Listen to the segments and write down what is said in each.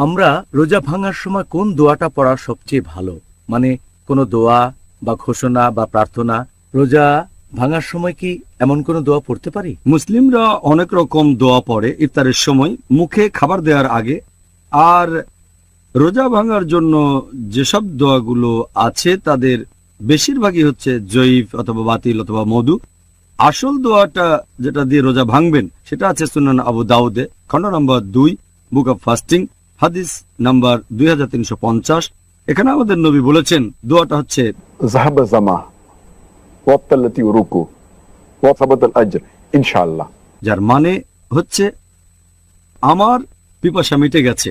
আমরা রোজা ভাঙার সময় কোন দোয়াটা পড়া সবচেয়ে ভালো? মানে কোন দোয়া বা ঘোষণা বা প্রার্থনা রোজা ভাঙার সময় কি এমন কোন দোয়া পড়তে পারি? মুসলিমরা অনেক রকম দোয়া পড়ে ইফতারের সময় মুখে খাবার দেওয়ার আগে। আর রোজা ভাঙার জন্য যেসব দোয়াগুলো আছে তাদের বেশিরভাগই হচ্ছে জয়ীফ অথবা বাতিল অথবা মধু। আসল দোয়াটা যেটা দিয়ে রোজা ভাঙবেন সেটা আছে সুনান আবু দাউদে, খণ্ড নম্বর 2, বুক অব ফাস্টিং, হাদিস নাম্বার 2350। এখানে আমাদের নবী বলেছেন দোয়াটা হচ্ছে যাহাবা জামা ওয়াবতাল্লাতি উরুকু ওয়া সাবাতাল আজর ইনশাআল্লাহ, যার মানে হচ্ছে আমার পিপাসা মিটে গেছে,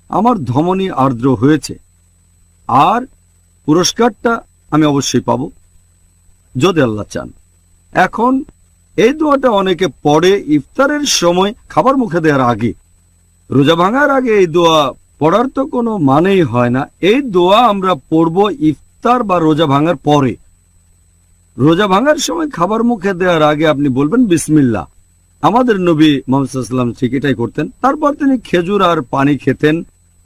আমার ধমনী আর্দ্র হয়েছে, আর পুরস্কারটা আমি অবশ্যই পাব যদি আল্লাহ চান। এখন এই দোয়াটা অনেকে পড়ে ইফতারের সময় খাবার মুখে দেওয়ার আগে। রোজা ভাঙার আগে এই দোয়া পড়ার তো কোনো মানেই হয় না। এই দোয়া আমরা পড়ব ইফতার বা রোজা ভাঙার পরে। রোজা ভাঙার সময় খাবার মুখে দেওয়ার আগে আপনি বলবেন বিসমিল্লাহ। আমাদের নবী মুহাম্মদ সাল্লাল্লাহু আলাইহি ওয়াসাল্লাম ঠিক এটাই করতেন। তারপর তিনি খেজুর আর পানি খেতেন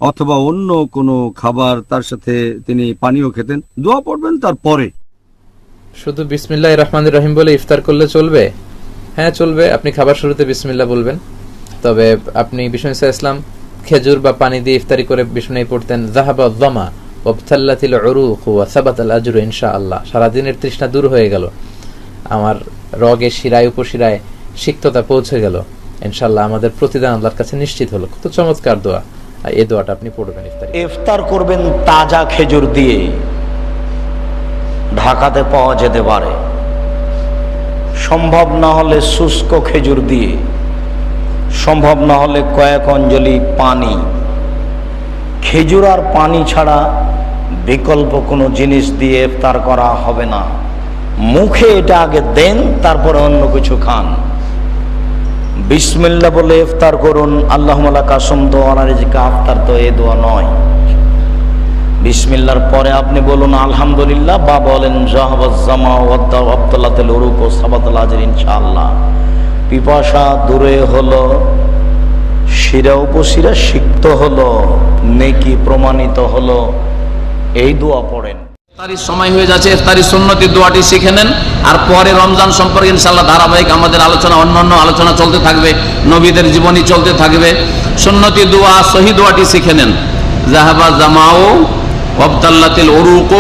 অথবা অন্য কোনো খাবার তার সাথে তিনি পানিও খেতেন। দোয়া পড়বেন তারপরে। শুধু বিসমিল্লাহির রহমানির রহিম বলে ইফতার করলে চলবে? হ্যাঁ চলবে, আপনি খাবার শুরুতে বিসমিল্লাহ বলবেন। তবে আপনি বিষ্ণু ইসলাম খেজুর বা পানি দিয়ে ইফতারি করে বিষ্ণু পড়তেন যাহাবা যামা ওয়াবতাল্লাতিল উরুক ওয়া সাবাতাল আজরু ইনশাআল্লাহ, সারাদিনের তৃষ্ণা দূর হয়ে গেল, আমার রগে শিরায় উপশিরায় সিক্ততা পৌঁছে গেল, ইনশাআল্লাহ আমাদের প্রতিদান আল্লাহর কাছে নিশ্চিত হলো। কত চমৎকার দোয়া! এই দোয়াটা আপনি পড়বেন ইফতারি। ইফতার করবেন তাজা খেজুর দিয়ে, ঢাকাতে পাওয়া যেতে পারে, সম্ভব না হলে শুষ্ক খেজুর দিয়ে, সম্ভব না হলে কয়েক অঞ্জলি পানি। খেজুর আর পানি ছাড়া বিকল্প কোনো জিনিস দিয়ে ইফতার করা হবে না। মুখে এটা আগে দেন, তারপরে অন্য কিছু খান। বিসমিল্লাহ বলে ইফতার করুন। আল্লাহুম্মা লাকা সুমতু ওয়া আলা রিজকা আফতার, তো এই দোয়া নয়। বিসমিল্লাহর পরে আপনি বলুন আলহামদুলিল্লাহ বা বলেন যাহাবাজ জামা ওয়াবতাল্লাতিল উরুক ওয়া সাবাতাল আজর ইনশাআল্লাহ। পিপাসা দূরে হলো, শিরা উপশিরা সিক্ত হলো, নেকি প্রমাণিত হলো। এই দোয়া পড়েন। ইফতারির সময় হয়ে যাচ্ছে, ইফতারি সুন্নতি দোয়াটি শিখে নেন। আর পরে রমজান সম্পর্কে ইনশাআল্লাহ ধারাবাহিক আমাদের আলোচনা, অন্যান্য আলোচনা চলতে থাকবে, নবীদের জীবনী চলতে থাকবে। সুন্নতি দোয়া সহি দোয়াটি শিখে নেন। যাহাবা জামাউ ওয়াবতাল্লাতিল উরুক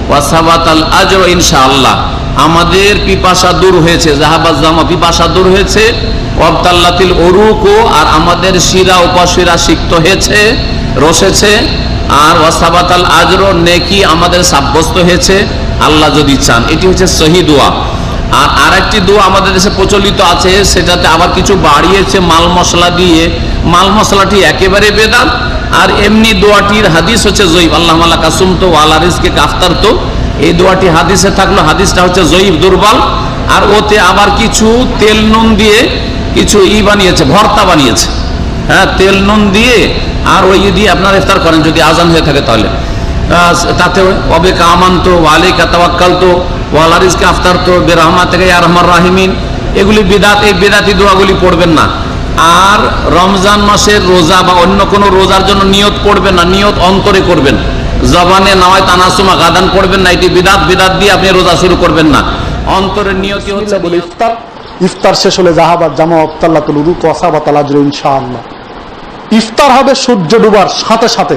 ওয়া সাবাতাল আজর ইনশাআল্লাহ। আমাদের পিপাসা দূর হয়েছে, যাহাবা জামা পিপাসা দূর হয়েছে, ওয়াবতাল্লাতিল উরুক আর আমাদের শিরা উপশিরা সিক্ত হয়েছে, রসেছে, আর ওয়াসাবাতাল আজর নেকি আমাদের সাব্যস্ত হয়েছে আল্লাহ যদি চান। এটি হচ্ছে সহি দোয়া। আর আরেকটি দোয়া আমাদের দেশে প্রচলিত আছে, সেটাতে আবার কিছু বাড়িয়েছে মাল মশলা দিয়ে। মাল মশলাটি একেবারে বেদাত, আর এমনি দোয়াটির হাদিস হচ্ছে জয়ীফ। আল্লাহুম্মা লাকা সুমতু ওয়া আলা রিজকিকা আফতারতু, এই দোয়াটি হাদিসে থাকলো, হাদিসটা হচ্ছে জয়ীফ, দুর্বল। আর ওতে আবার কিছু তেল নুন দিয়ে কিছু বানিয়েছে, ভর্তা বানিয়েছে। হ্যাঁ, তেল নুন দিয়ে আর ওই দিয়ে আপনার ইফতার করেন যদি আজান হয়ে থাকে তাহলে। তাতে ওয়াবিকা আমানতু ওয়া আলাইকা তাওয়াক্কালতু ওয়া আলা রিজকিকা আফতারতু বিরহমাতিকা ইয়া আরহামার রাহিমিন। এগুলি বিদাত, এই বিদাতি দোয়াগুলি পড়বেন না। আর রমজান মাসের রোজা বা অন্য কোনো রোজার জন্য নিয়ত পড়বেন না, নিয়ত অন্তরে করবেন। জবানে নাওয়ায় তানাসুমা গাদান পড়বেন না, এটি বিদাত। বিদাত দিয়ে আপনি রোজা শুরু করবেন না, অন্তরের নিয়তি হচ্ছে বলে ইফতার। ইফতার শেষ হলে যাহাবাজ জামা ওয়াবতাল্লাতিল উরুক ওয়া সাবাতাল আজর ইনশাআল্লাহ। ইফতার হবে সূর্য ডুবার সাথে সাথে।